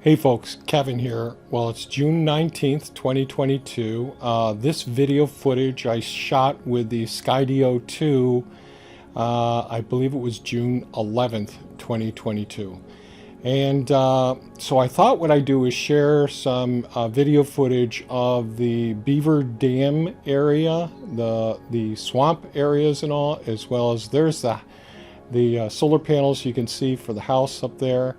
Hey folks, Kevin here. Well, it's June 19th, 2022. This video footage I shot with the Skydio 2, I believe it was June 11th, 2022. And so I thought what I'd do is share some video footage of the Beaver Dam area, the swamp areas and all, as well as there's the solar panels you can see for the house up there.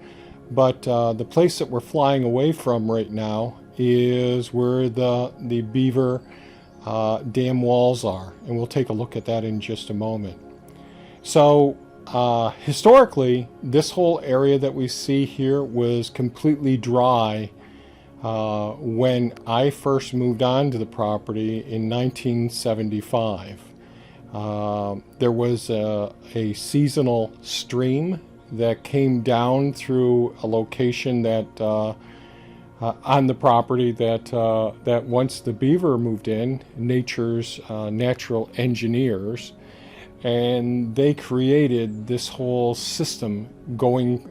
But the place that we're flying away from right now is where the Beaver Dam walls are. And we'll take a look at that in just a moment. So historically, this whole area that we see here was completely dry when I first moved on to the property in 1975. There was a seasonal stream that came down through a location that on the property that once the beaver moved in, nature's natural engineers, and they created this whole system going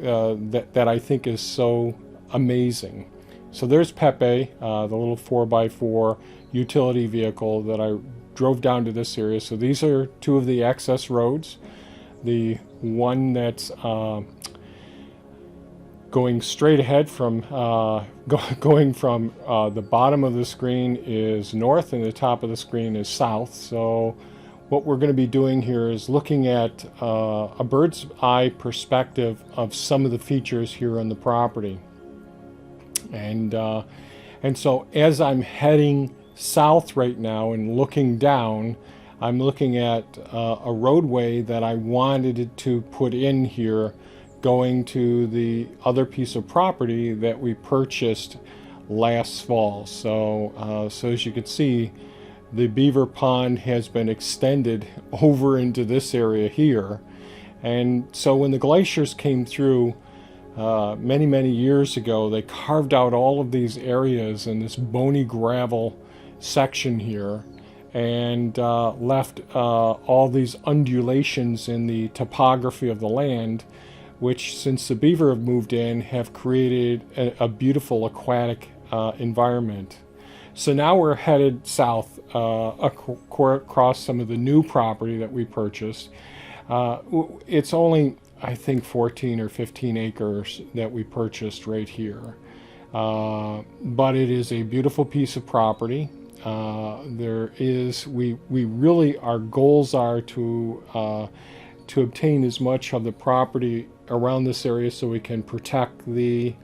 that I think is so amazing. So there's Pepe, the little 4x4 utility vehicle that I drove down to this area. So these are two of the access roads. The one that's going straight ahead from going from the bottom of the screen is north and the top of the screen is south. So what we're going to be doing here is looking at a bird's eye perspective of some of the features here on the property. And so as I'm heading south right now and looking down, I'm looking at a roadway that I wanted to put in here going to the other piece of property that we purchased last fall. So, so as you can see, the beaver pond has been extended over into this area here. And so when the glaciers came through many years ago, they carved out all of these areas in this bony gravel section here, and left all these undulations in the topography of the land, which since the beaver have moved in have created a beautiful aquatic environment. So now we're headed south across some of the new property that we purchased. It's only, I think, 14 or 15 acres that we purchased right here. But it is a beautiful piece of property. We really, our goals are to obtain as much of the property around this area so we can protect the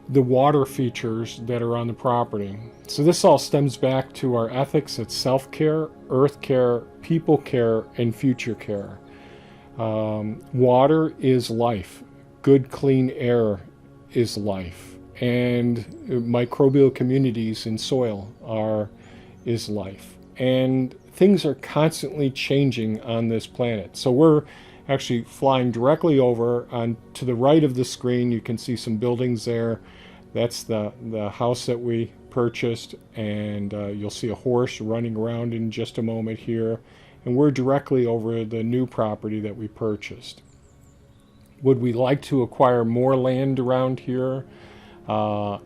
water features that are on the property. So this all stems back to our ethics. It's self-care, earth care, people care, and future care. Water is life. Good, clean air is life. And microbial communities in soil is life. And things are constantly changing on this planet. So we're actually flying directly over. On to the right of the screen, you can see some buildings there. That's the house that we purchased, and you'll see a horse running around in just a moment here. And we're directly over the new property that we purchased. Would we like to acquire more land around here?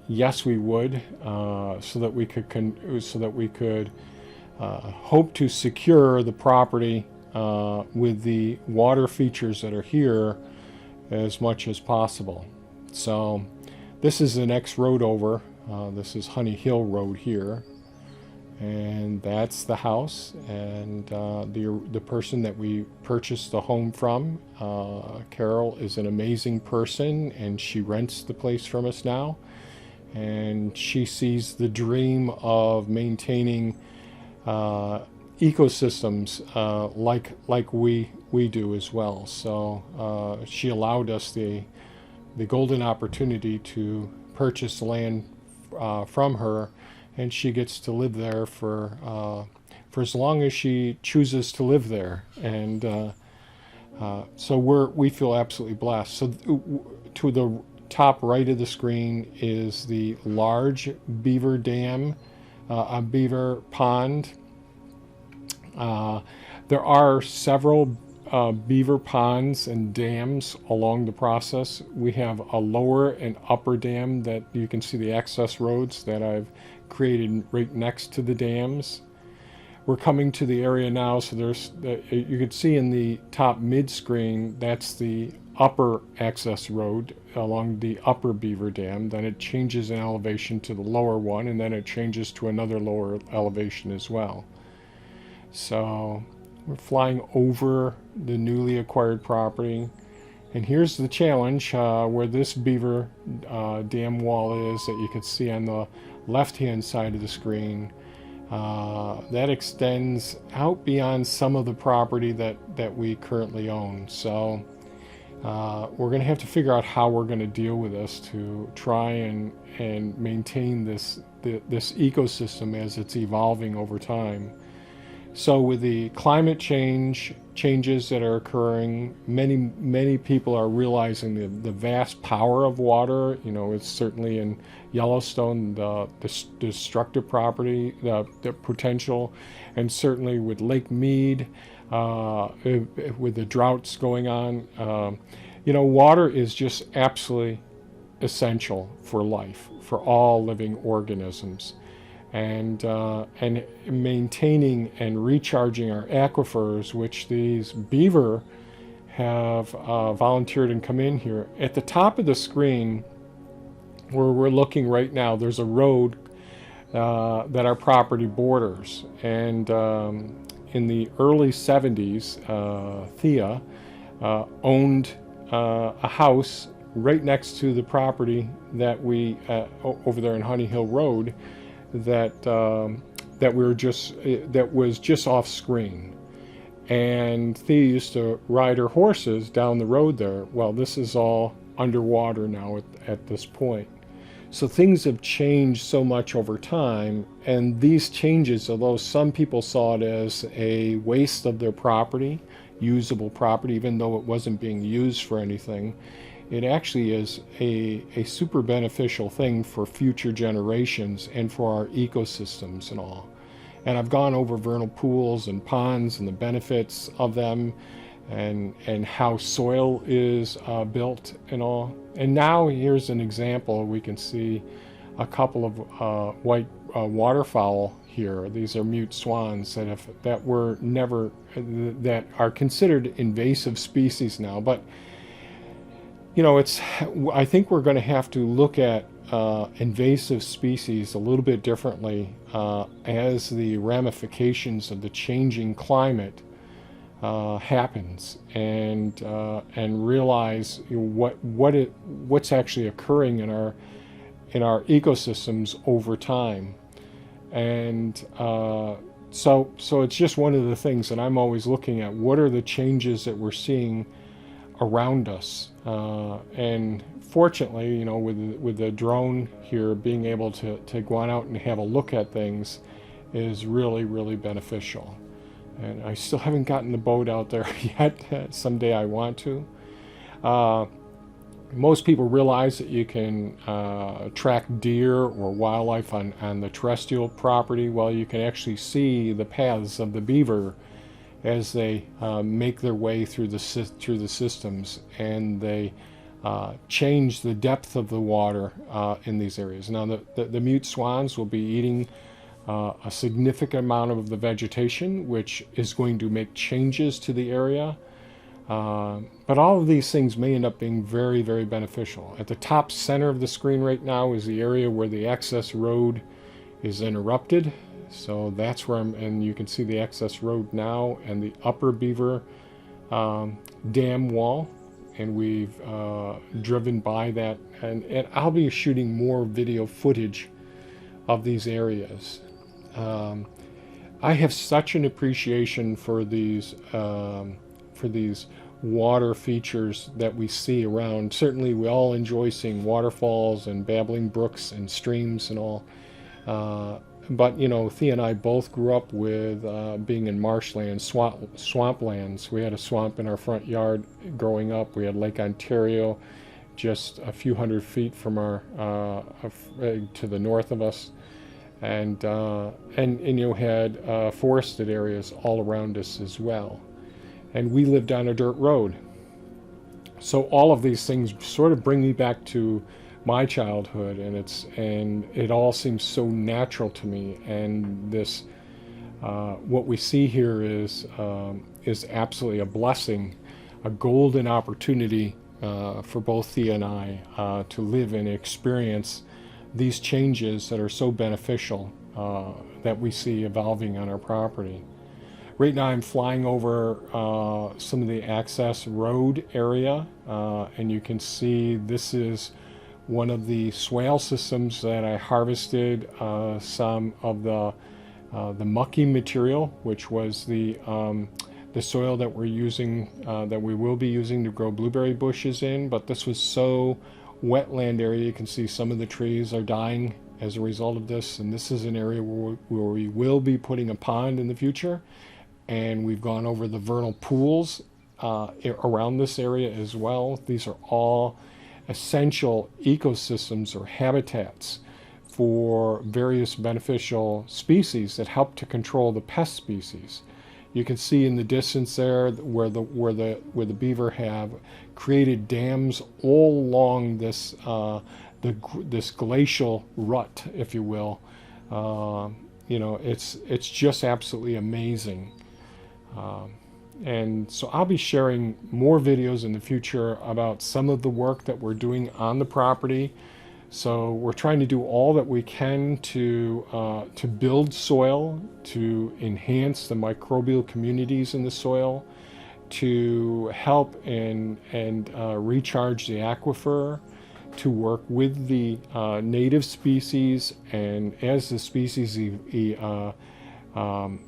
Yes, we would, so that we could hope to secure the property with the water features that are here as much as possible. So this is the next road over. This is Honey Hill Road here, and that's the house and the person that we purchased the home from. Carol is an amazing person, and she rents the place from us now, and she sees the dream of maintaining ecosystems like we do as well. So she allowed us the golden opportunity to purchase land from her, and she gets to live there for as long as she chooses to live there. And so we feel absolutely blessed. So to the top right of the screen is the large Beaver Dam, a beaver pond. There are several beaver ponds and dams along the process. We have a lower and upper dam that you can see the access roads that I've created right next to the dams. We're coming to the area now, so you can see in the top mid screen, that's the upper access road along the upper Beaver Dam. Then it changes in elevation to the lower one, and then it changes to another lower elevation as well. So we're flying over the newly acquired property. And here's the challenge where this Beaver Dam wall is that you can see on the left-hand side of the screen. That extends out beyond some of the property that we currently own. So we're going to have to figure out how we're going to deal with this to try and maintain this ecosystem as it's evolving over time. So with the climate changes that are occurring, many people are realizing the vast power of water. You know, it's certainly in Yellowstone, the destructive property, the potential, and certainly with Lake Mead, with the droughts going on. You know, water is just absolutely essential for life, for all living organisms. And maintaining and recharging our aquifers, which these beaver have volunteered and come in here. At the top of the screen, where we're looking right now, there's a road that our property borders. And in the early 70s, Thea owned a house right next to the property that we, over there in Honey Hill Road, that was just off screen, and Thea used to ride her horses down the road there. Well, this is all underwater now at this point. So things have changed so much over time, and these changes, although some people saw it as a waste of their property, usable property, even though it wasn't being used for anything, it actually is a super beneficial thing for future generations and for our ecosystems and all. And I've gone over vernal pools and ponds and the benefits of them, and how soil is built and all. And now here's an example. We can see a couple of white waterfowl here. These are mute swans that are considered invasive species now, but you know, I think we're going to have to look at invasive species a little bit differently as the ramifications of the changing climate happens, and realize what's actually occurring in our ecosystems over time. And so it's just one of the things that I'm always looking at. What are the changes that we're seeing around us? And fortunately, you know, with the drone here, being able to go on out and have a look at things is really, really beneficial. And I still haven't gotten the boat out there yet. Someday I want to. Most people realize that you can track deer or wildlife on the terrestrial property. Well, you can actually see the paths of the beaver as they make their way through the systems, and they change the depth of the water in these areas. Now, the mute swans will be eating a significant amount of the vegetation, which is going to make changes to the area. But all of these things may end up being very, very beneficial. At the top center of the screen right now is the area where the access road is interrupted. So that's where and you can see the access road now and the upper Beaver Dam wall. And we've driven by that. And I'll be shooting more video footage of these areas. I have such an appreciation for these water features that we see around. Certainly we all enjoy seeing waterfalls and babbling brooks and streams and all. But, you know, Thea and I both grew up with being in marshlands, swamplands. We had a swamp in our front yard growing up. We had Lake Ontario just a few hundred feet from our to the north of us. And you had forested areas all around us as well. and we lived on a dirt road. So all of these things sort of bring me back to my childhood, and it all seems so natural to me. And this, what we see here is absolutely a blessing, a golden opportunity for both Thea and I to live and experience these changes that are so beneficial that we see evolving on our property. Right now I'm flying over some of the access road area, and you can see this is one of the swale systems that I harvested some of the mucky material, which was the soil that we're using, that we will be using to grow blueberry bushes in. But this was so wetland area. You can see some of the trees are dying as a result of this, and this is an area where we will be putting a pond in the future. And we've gone over the vernal pools around this area as well. These are all essential ecosystems or habitats for various beneficial species that help to control the pest species. You can see in the distance there where the beaver have created dams all along this this glacial rut, if you will. You know, it's just absolutely amazing. And so I'll be sharing more videos in the future about some of the work that we're doing on the property. So we're trying to do all that we can to build soil, to enhance the microbial communities in the soil, to help and recharge the aquifer, to work with the native species, and as the species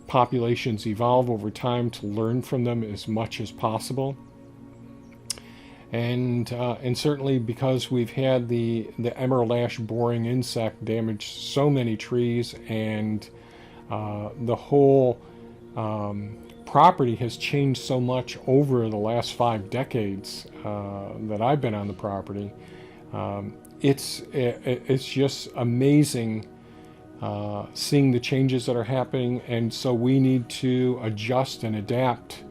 populations evolve over time, to learn from them as much as possible. And certainly because we've had the emerald ash boring insect damage so many trees, and the whole property has changed so much over the last 5 decades that I've been on the property. It's just amazing seeing the changes that are happening, and so we need to adjust and adapt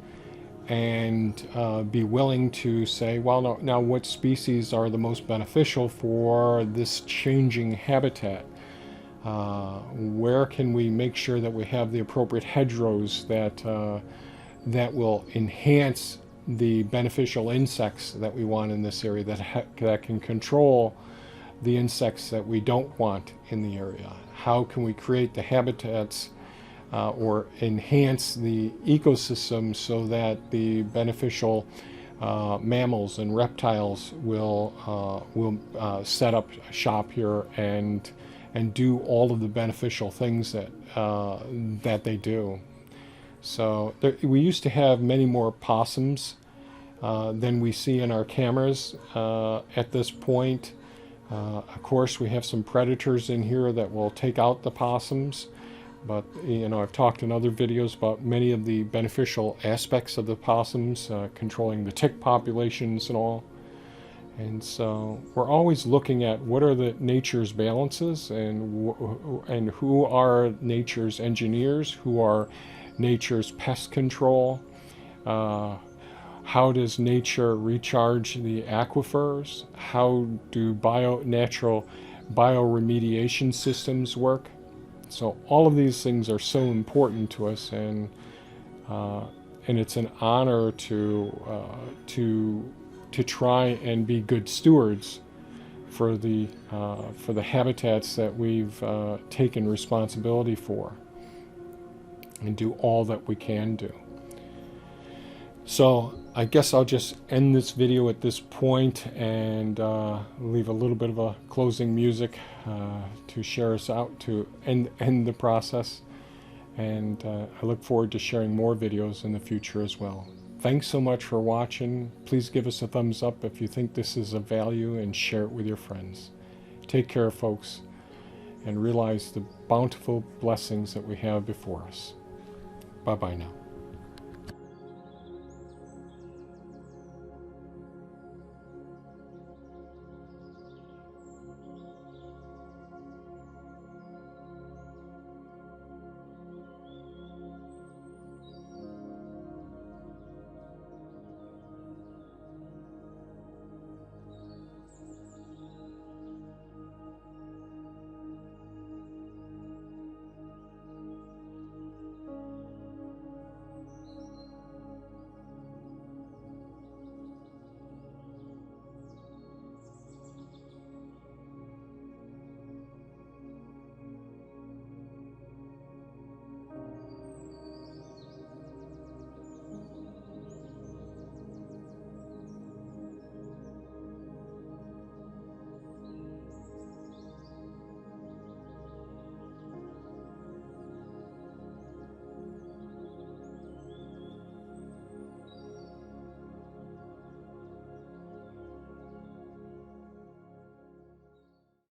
and be willing to say, well, now what species are the most beneficial for this changing habitat? Where can we make sure that we have the appropriate hedgerows that will enhance the beneficial insects that we want in this area, that can control the insects that we don't want in the area? How can we create the habitats or enhance the ecosystem so that the beneficial mammals and reptiles will set up shop here and do all of the beneficial things that they do. So we used to have many more possums than we see in our cameras at this point. Of course, we have some predators in here that will take out the possums, but you know, I've talked in other videos about many of the beneficial aspects of the possums, controlling the tick populations and all. And so we're always looking at what are the nature's balances, and who are nature's engineers, who are nature's pest control. How does nature recharge the aquifers? How do natural bioremediation systems work? So all of these things are so important to us, and it's an honor to try and be good stewards for the habitats that we've taken responsibility for, and do all that we can do. So I guess I'll just end this video at this point and leave a little bit of a closing music to share us out, to end the process. And I look forward to sharing more videos in the future as well. Thanks so much for watching. Please give us a thumbs up if you think this is of value, and share it with your friends. Take care, folks, and realize the bountiful blessings that we have before us. Bye-bye now.